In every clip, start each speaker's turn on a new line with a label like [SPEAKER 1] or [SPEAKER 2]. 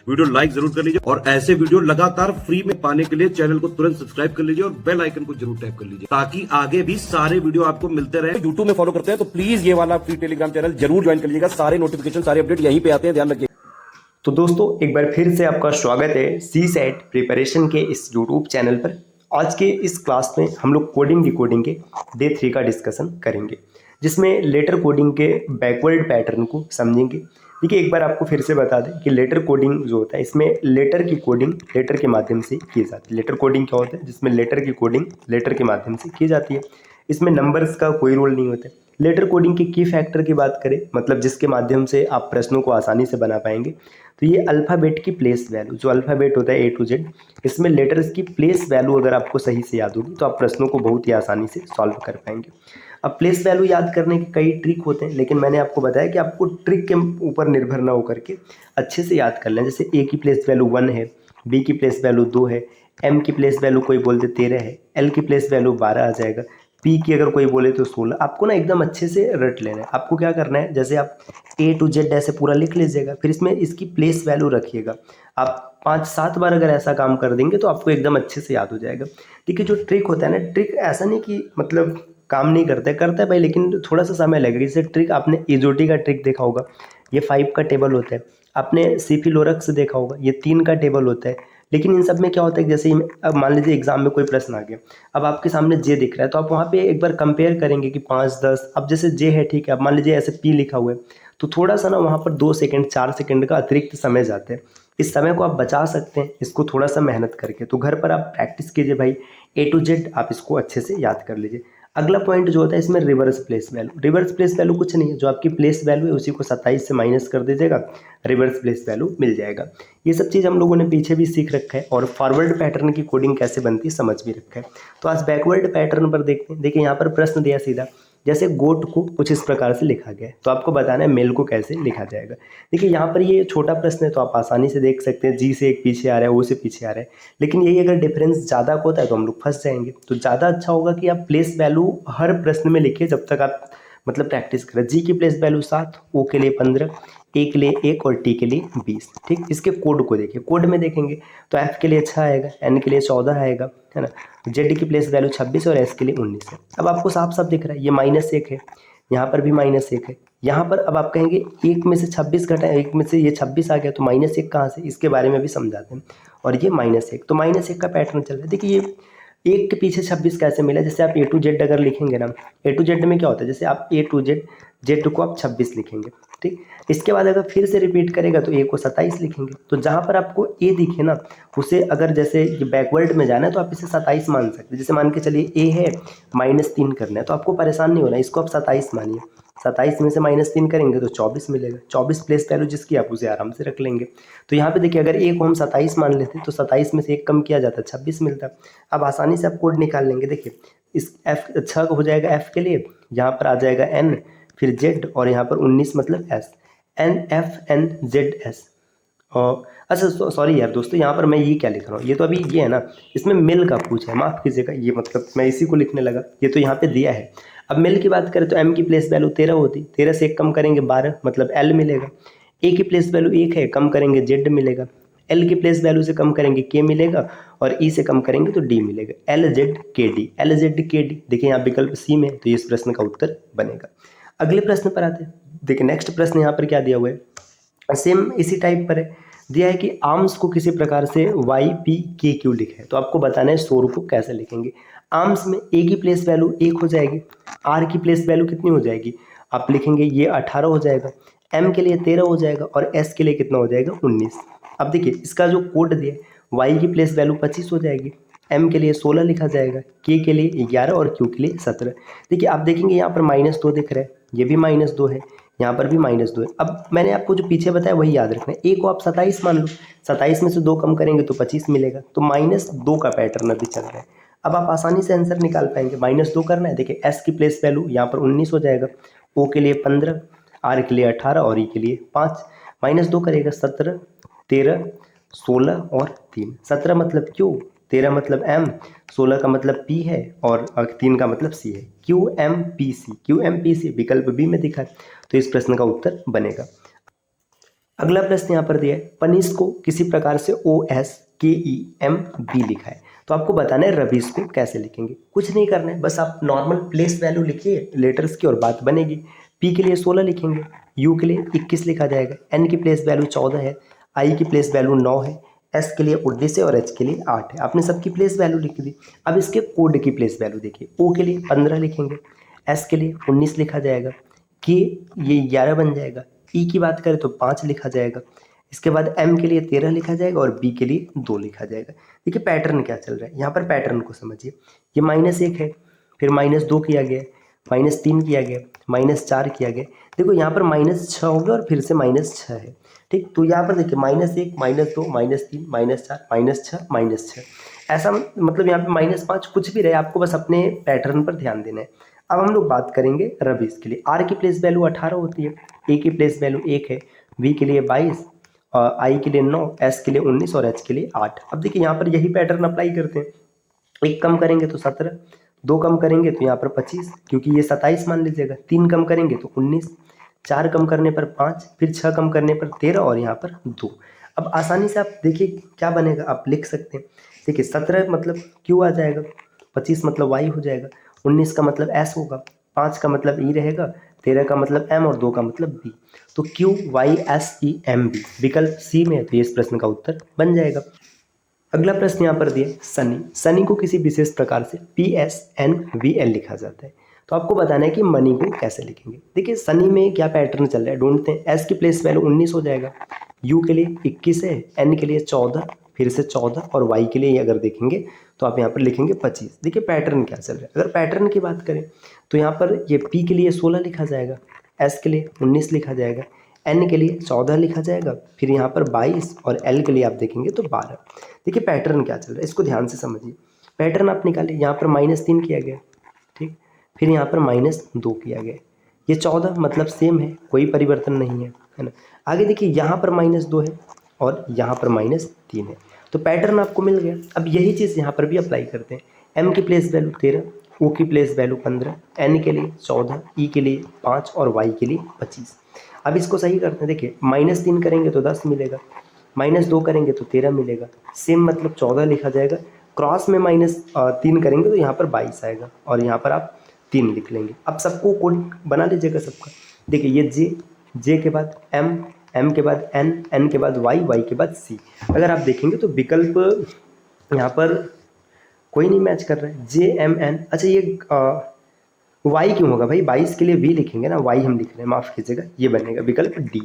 [SPEAKER 1] Video like जरूर कर लीजिए और ऐसे वीडियो लगातार फ्री में पाने के लिए चैनल को तुरंत सब्सक्राइब कर लीजिए और बेल आइकन को जरूर टैप कर लीजिए ताकि आगे भी सारे वीडियो आपको मिलते रहे। यूट्यूब में फॉलो करते हैं तो प्लीज ये वाला फ्री टेलीग्राम चैनल जरूर ज्वाइन कर लीजिएगा। सारे नोटिफिकेशन सारे अपडेट यहीं पे आते हैं, ध्यान रखिए।
[SPEAKER 2] तो दोस्तों एक बार फिर से आपका स्वागत है सीसेट प्रिपरेशन के इस यूट्यूब चैनल पर। आज के इस क्लास में हम लोग कोडिंग डिकोडिंग के डे 3 का डिस्कशन करेंगे, जिसमें लेटर कोडिंग के बैकवर्ड पैटर्न को समझेंगे। देखिए एक बार आपको फिर से बता दें कि लेटर कोडिंग जो होता है इसमें लेटर की कोडिंग लेटर के माध्यम से की जाती है। लेटर कोडिंग क्या होता है? जिसमें लेटर की कोडिंग लेटर के माध्यम से की जाती है। इसमें नंबर्स का कोई रोल नहीं होता है। लेटर कोडिंग के की फैक्टर की बात करें, मतलब जिसके माध्यम से आप प्रश्नों को आसानी से बना पाएंगे, तो ये अल्फ़ाबेट की प्लेस वैल्यू, जो अल्फ़ाबेट होता है A to Z, इसमें लेटर्स की प्लेस वैल्यू अगर आपको सही से याद होगी तो आप प्रश्नों को बहुत ही आसानी से सॉल्व कर पाएंगे। अब प्लेस वैल्यू याद करने के कई ट्रिक होते हैं, लेकिन मैंने आपको बताया कि आपको ट्रिक के ऊपर निर्भर ना होकर के अच्छे से याद कर लें। जैसे A की प्लेस वैल्यू 1 है, B की प्लेस वैल्यू 2 है, M की प्लेस वैल्यू कोई बोलते 13 है, L की प्लेस वैल्यू 12 आ जाएगा, P की अगर कोई बोले तो 16। आपको ना एकदम अच्छे से रट लेना है। आपको क्या करना है, जैसे आप A to Z ऐसे पूरा लिख लीजिएगा, फिर इसमें इसकी प्लेस वैल्यू रखिएगा। आप 5-7 बार अगर ऐसा काम कर देंगे तो आपको एकदम अच्छे से याद हो जाएगा। देखिए जो ट्रिक होता है ना, ट्रिक ऐसा नहीं कि मतलब काम नहीं करता है भाई, लेकिन थोड़ा सा समय लगेगा। जैसे ट्रिक आपने इजोटी का ट्रिक देखा होगा, ये 5 का टेबल होता है। आपने सिफिलोरक्स देखा होगा, ये 3 का टेबल होता है। लेकिन इन सब में क्या होता है, जैसे अब मान लीजिए एग्जाम में कोई प्रश्न आ गया, अब आपके सामने जे दिख रहा है, तो आप वहाँ पे एक बार कंपेयर करेंगे कि 5, 10। अब जैसे जे है, ठीक है, अब मान लीजिए ऐसे पी लिखा हुआ है, तो थोड़ा सा ना वहाँ पर 2 सेकंड 4 सेकंड का अतिरिक्त समय जाते हैं। इस समय को आप बचा सकते हैं इसको थोड़ा सा मेहनत करके। तो घर पर आप प्रैक्टिस कीजिए भाई, A to Z आप इसको अच्छे से याद कर लीजिए। अगला पॉइंट जो होता है इसमें reverse place value. Reverse place value कुछ नहीं है, जो आपकी प्लेस वैल्यू है उसी को 27 से माइनस कर दीजिएगा, रिवर्स प्लेस वैल्यू मिल जाएगा। ये सब चीज़ हम लोगों ने पीछे भी सीख रखा है और फॉरवर्ड पैटर्न की कोडिंग कैसे बनती है समझ भी रखा है। तो आज बैकवर्ड पैटर्न पर देखते हैं। देखिए यहाँ पर प्रश्न दिया सीधा, जैसे गोट को कुछ इस प्रकार से लिखा गया है, तो आपको बताना है मेल को कैसे लिखा जाएगा। देखिए यहाँ पर ये छोटा प्रश्न है तो आप आसानी से देख सकते हैं, जी से एक पीछे आ रहा है, ओ से पीछे आ रहा है। लेकिन यही अगर डिफरेंस ज़्यादा का होता है तो हम लोग फंस जाएंगे। तो ज़्यादा अच्छा होगा कि आप प्लेस वैल्यू हर प्रश्न में लिखिए जब तक आप मतलब प्रैक्टिस करें। जी की प्लेस वैल्यू 7, ओ के लिए 15, ए के लिए 1 और टी के लिए 20। ठीक, इसके कोड को देखिए। कोड में देखेंगे तो एफ के लिए 6 आएगा, एन के लिए 14 आएगा, है ना। जेड की प्लेस वैल्यू 26 और एस के लिए 19 है। अब आपको साफ साफ दिख रहा है ये -1 है, यहाँ पर भी -1 है। यहाँ पर अब आप कहेंगे 1 में से 26 घटा, 1 में से ये 26 आ गया, तो -1 कहाँ से, इसके बारे में भी समझाते हैं। और ये -1, तो -1 का पैटर्न चल रहा है। देखिए ये 1 के पीछे 26 कैसे मिला? जैसे आप A to Z अगर लिखेंगे ना, A to Z में क्या होता है, जैसे आप A to Z, Z को आप 26 लिखेंगे, ठीक। इसके बाद अगर फिर से रिपीट करेगा तो A को 27 लिखेंगे। तो जहाँ पर आपको A दिखे ना, उसे अगर जैसे ये बैकवर्ड में जाना है तो आप इसे 27 मान सकते हैं। जैसे मान के चलिए A है, -3 करना है, तो आपको परेशान नहीं होना, इसको आप 27 मानिए। 27 में से -3 करेंगे तो 24 मिलेगा। 24 प्लेस वैल्यू जिसकी आप उसे आराम से रख लेंगे। तो यहाँ पे देखिए अगर A को हम 27 मान लेते तो 27 में से 1 कम किया जाता 26 मिलता। अब आसानी से आप कोड निकाल लेंगे। देखिए इस F 6 हो जाएगा F के लिए, यहाँ पर आ जाएगा N, फिर Z और यहाँ पर 19 मतलब S, NFNZS। और अच्छा सॉरी यार दोस्तों, यहाँ पर मैं ये क्या लिख रहा हूँ, ये तो अभी ये है ना, इसमें मिल का पूछा है, माफ़ कीजिएगा, ये मतलब मैं इसी को लिखने लगा, ये तो यहाँ पे दिया है। अब मिल की बात करें तो M की प्लेस वैल्यू 13 होती, 13 से 1 कम करेंगे 12 मतलब L मिलेगा। A की प्लेस वैल्यू 1 है, कम करेंगे Z मिलेगा। L की प्लेस वैल्यू से कम करेंगे K मिलेगा और E से कम करेंगे तो D मिलेगा। LZKD, LZKD देखिए यहाँ विकल्प C में है, तो इस प्रश्न का उत्तर बनेगा। अगले प्रश्न पर आते हैं। देखिए नेक्स्ट प्रश्न यहाँ पर क्या दिया हुआ है, सेम इसी टाइप पर है। दिया है कि आर्म्स को किसी प्रकार से YPKQ लिखे, तो आपको बताना है शोर को कैसे लिखेंगे। आर्म्स में A की प्लेस वैल्यू 1 हो जाएगी, R की प्लेस वैल्यू कितनी हो जाएगी, आप लिखेंगे ये 18 हो जाएगा, M के लिए 13 हो जाएगा और S के लिए कितना हो जाएगा 19। अब देखिए इसका जो कोड दिया है, Y की प्लेस वैल्यू 25 हो जाएगी, M के लिए 16 लिखा जाएगा, K के लिए 11 और Q के लिए 17। देखिए आप देखेंगे यहाँ पर -2 दिख रहा है, ये भी -2 है, यहाँ पर भी -2 है। अब मैंने आपको जो पीछे बताया वही याद रखना है। A को आप 27 मान लो, 27 में से 2 कम करेंगे तो 25 मिलेगा, तो -2 का पैटर्न अभी चल रहा है। अब आप आसानी से आंसर निकाल पाएंगे। -2 करना है, देखिए S की प्लेस वैल्यू यहाँ पर 19 हो जाएगा, O के लिए 15, R के लिए 18 और E के लिए 5। -2 करेगा 17, 13, 16 और 3। 17 मतलब Q, 13 मतलब M, 16 का मतलब P है और 3 का मतलब C है। QMPC, QMPC विकल्प बी में दिखा है, तो इस प्रश्न का उत्तर बनेगा। अगला प्रश्न यहाँ पर दिया है, पनिश को किसी प्रकार से OSKEMB लिखा है, तो आपको बताना है रबीश को कैसे लिखेंगे। कुछ नहीं करना है, बस आप नॉर्मल प्लेस वैल्यू लिखिए लेटर्स की और बात बनेगी। P के लिए 16 लिखेंगे, U के लिए 21 लिखा जाएगा, N की प्लेस वैल्यू 14 है, I की प्लेस वैल्यू 9 है, S के लिए 19 है और H के लिए 8 है। आपने सबकी प्लेस वैल्यू लिख दी। अब इसके कोड की प्लेस वैल्यू देखिए, O के लिए 15 लिखेंगे, S के लिए 19 लिखा जाएगा, K ये 11 बन जाएगा, E की बात करें तो 5 लिखा जाएगा, इसके बाद M के लिए 13 लिखा जाएगा और B के लिए 2 लिखा जाएगा। देखिए पैटर्न क्या चल रहा है यहाँ पर, पैटर्न को समझिए। ये -1 है, फिर -2 किया गया, -3 किया गया, -4 किया गया। देखो यहाँ पर -6 हो गया और फिर से -6 है, ठीक। तो यहाँ पर देखिए -1 -2 -3 -4 -6 -6, ऐसा मतलब यहाँ पे -5 कुछ भी रहे, आपको बस अपने पैटर्न पर ध्यान देना है। अब हम लोग बात करेंगे रबीश के लिए। R की प्लेस वैल्यू 18 होती है, A की प्लेस वैल्यू 1 है, V के लिए 22, I के लिए 9, S के लिए 19 और H के लिए 8। अब देखिए यहाँ पर यही पैटर्न अप्लाई करते हैं। एक कम करेंगे तो 17, 2 कम करेंगे तो यहाँ पर 25, क्योंकि ये 27 मान लीजिएगा, 3 कम करेंगे तो 19, 4 कम करने पर 5, फिर 6 कम करने पर 13 और यहाँ पर 2। अब आसानी से आप देखिए क्या बनेगा, आप लिख सकते हैं। देखिए 17 मतलब Q आ जाएगा, 25 मतलब Y हो जाएगा, 19 का मतलब S होगा, 5 का मतलब E रहेगा, 13 का मतलब M और 2 का मतलब B। तो QYSEMB विकल्प सी में है, तो ये इस प्रश्न का उत्तर बन जाएगा। अगला प्रश्न यहाँ पर दिया, सनी। सनी को किसी विशेष प्रकार से PSNVL लिखा जाता है, तो आपको बताना है कि मनी को कैसे लिखेंगे। देखिए सनी में क्या पैटर्न चल रहा है ढूंढते हैं। S की प्लेस वैल्यू 19 हो जाएगा, U के लिए 21 है, N के लिए 14, फिर से 14 और Y के लिए अगर देखेंगे तो आप यहाँ पर लिखेंगे 25। देखिए पैटर्न क्या चल रहा है। अगर पैटर्न की बात करें तो यहाँ पर ये P के लिए 16 लिखा जाएगा, S के लिए 19 लिखा जाएगा, N के लिए 14 लिखा जाएगा, फिर यहाँ पर 22 और L के लिए आप देखेंगे तो 12। देखिए पैटर्न क्या चल रहा है, इसको ध्यान से समझिए। पैटर्न आप निकाले, यहाँ पर -3 किया गया, ठीक, फिर यहाँ पर -2 किया गया, ये 14 मतलब सेम है, कोई परिवर्तन नहीं है ना। आगे देखिए यहाँ पर -2 है और यहाँ पर -3 है, तो पैटर्न आपको मिल गया। अब यही चीज़ यहाँ पर भी अप्लाई करते हैं। M की प्लेस वैल्यू 13, O की प्लेस वैल्यू 15, N के लिए 14, E के लिए 5 और Y के लिए 25। अब इसको सही करते हैं। देखिए -3 करेंगे तो 10 मिलेगा, -2 करेंगे तो 13 मिलेगा, सेम मतलब 14 लिखा जाएगा, क्रॉस में -3 करेंगे तो यहाँ पर 22 आएगा और यहाँ पर आप 3 लिख लेंगे। अब सबको कोड बना लीजिएगा सबका। देखिए ये J के बाद M के बाद N के बाद Y के बाद C। अगर आप देखेंगे तो विकल्प यहाँ पर कोई नहीं मैच कर रहा है, JMN। अच्छा ये Y क्यों होगा भाई, 22 के लिए V लिखेंगे ना, Y हम लिख रहे हैं, माफ़ कीजिएगा, ये बनेगा विकल्प D।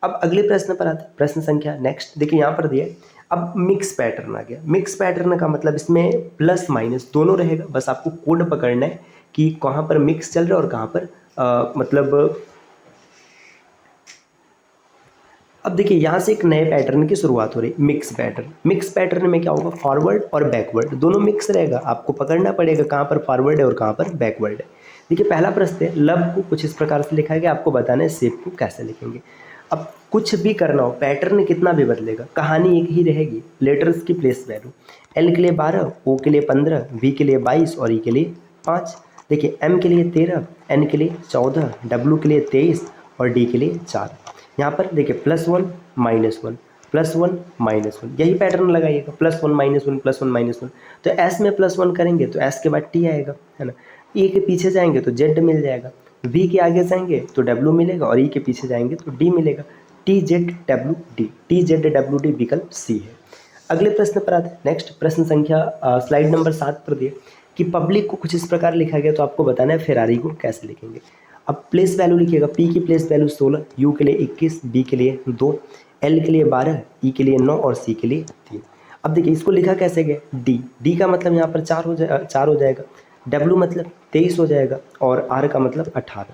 [SPEAKER 2] अब अगले प्रश्न पर आते हैं, प्रश्न संख्या नेक्स्ट। देखिए यहाँ पर दिया है, अब मिक्स पैटर्न आ गया। मिक्स पैटर्न का मतलब इसमें प्लस माइनस दोनों रहेगा, बस आपको कोड पकड़ना है कि कहाँ पर मिक्स चल रहा है और कहाँ पर मतलब। अब देखिए यहाँ से एक नए पैटर्न की शुरुआत हो रही है, मिक्स पैटर्न। मिक्स पैटर्न में क्या होगा, फॉरवर्ड और बैकवर्ड दोनों मिक्स रहेगा, आपको पकड़ना पड़ेगा कहाँ पर फॉरवर्ड है और कहाँ पर बैकवर्ड है। देखिए पहला प्रश्न है, लव को कुछ इस प्रकार से लिखा गया, आपको बताना है शेप को कैसे लिखेंगे। अब कुछ भी करना हो, पैटर्न कितना भी बदलेगा, कहानी एक ही रहेगी। लेटर्स की प्लेस वैल्यू, L के लिए 12, O के लिए 15, V के लिए 22 और E के लिए 5। देखिए M के लिए 13, N के लिए 14, W के लिए 23 और D के लिए 4। यहाँ पर देखिए +1 -1 +1 -1, यही पैटर्न लगाइएगा, +1 -1 +1 -1। तो S में +1 करेंगे तो S के बाद T आएगा, है ना। E के पीछे जाएंगे तो Z मिल जाएगा, V के आगे जाएंगे तो W मिलेगा और E के पीछे जाएंगे तो D मिलेगा। TZWD विकल्प C है। अगले प्रश्न पर आते हैं, नेक्स्ट प्रश्न संख्या स्लाइड नंबर 7 पर दिए कि पब्लिक को कुछ इस प्रकार लिखा गया, तो आपको बताना है फेरारी को कैसे लिखेंगे। अब प्लेस वैल्यू लिखिएगा, P की प्लेस वैल्यू 16, U के लिए 21, B के लिए 2, L के लिए 12, E के लिए 9 और C के लिए 3। अब देखिए इसको लिखा कैसे गया, D का मतलब यहाँ पर 4 हो जाएगा, W मतलब 23 हो जाएगा और R का मतलब 18।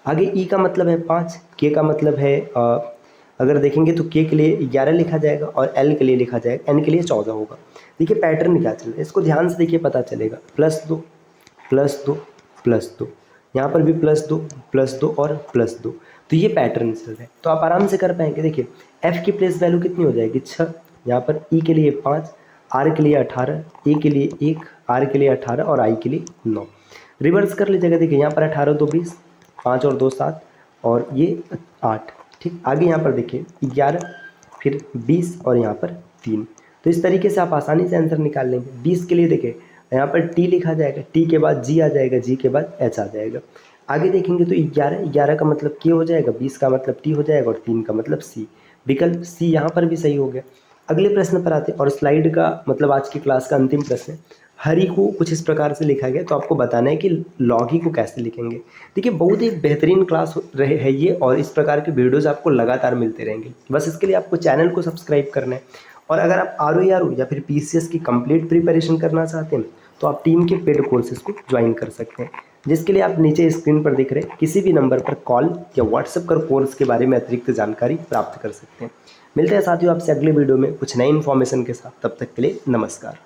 [SPEAKER 2] आगे E का मतलब है 5, K का मतलब है अगर देखेंगे तो K के लिए 11 लिखा जाएगा और L के लिए लिखा जाएगा, N के लिए 14 होगा। देखिए पैटर्न क्या चल रहा है, इसको ध्यान से देखिए, पता चलेगा। +2 +2 +2, यहाँ पर भी +2 और +2, तो ये पैटर्न चल रहा है, तो आप आराम से कर पाएंगे। देखिए F की प्लेस वैल्यू कितनी हो जाएगी, 6, यहाँ पर E के लिए 5, R के लिए 18, A के लिए 1, R के लिए 18 और I के लिए 9। रिवर्स कर लीजिएगा, देखिए यहाँ पर 18 2 20, 5 और 2 7 और ये 8, ठीक, आगे यहाँ पर देखिए 11, फिर 20 और यहाँ पर 3। तो इस तरीके से आप आसानी से आंसर निकाल लेंगे। 20 के लिए देखिए यहाँ पर टी लिखा जाएगा, टी के बाद जी आ जाएगा, जी के बाद एच आ जाएगा। आगे देखेंगे तो 11 का मतलब के हो जाएगा, 20 का मतलब टी हो जाएगा और 3 का मतलब सी। विकल्प सी यहाँ पर भी सही हो गया। अगले प्रश्न पर आते हैं और स्लाइड का मतलब आज की क्लास का अंतिम प्रश्न है। हरि को कुछ इस प्रकार से लिखा गया, तो आपको बताना है कि लॉगी को कैसे लिखेंगे। देखिए बहुत ही बेहतरीन क्लास रहे है ये, और इस प्रकार के वीडियोज़ आपको लगातार मिलते रहेंगे। बस इसके लिए आपको चैनल को सब्सक्राइब करना है, और अगर आप RO या फिर PCS की कंप्लीट प्रिपरेशन करना चाहते हैं तो आप टीम के पेड कोर्सेज को ज्वाइन कर सकते हैं, जिसके लिए आप नीचे स्क्रीन पर दिख रहे किसी भी नंबर पर कॉल या व्हाट्सएप कर कोर्स के बारे में अतिरिक्त जानकारी प्राप्त कर सकते हैं। मिलते हैं साथियों आपसे अगले वीडियो में कुछ नई इन्फॉर्मेशन के साथ। तब तक के लिए नमस्कार।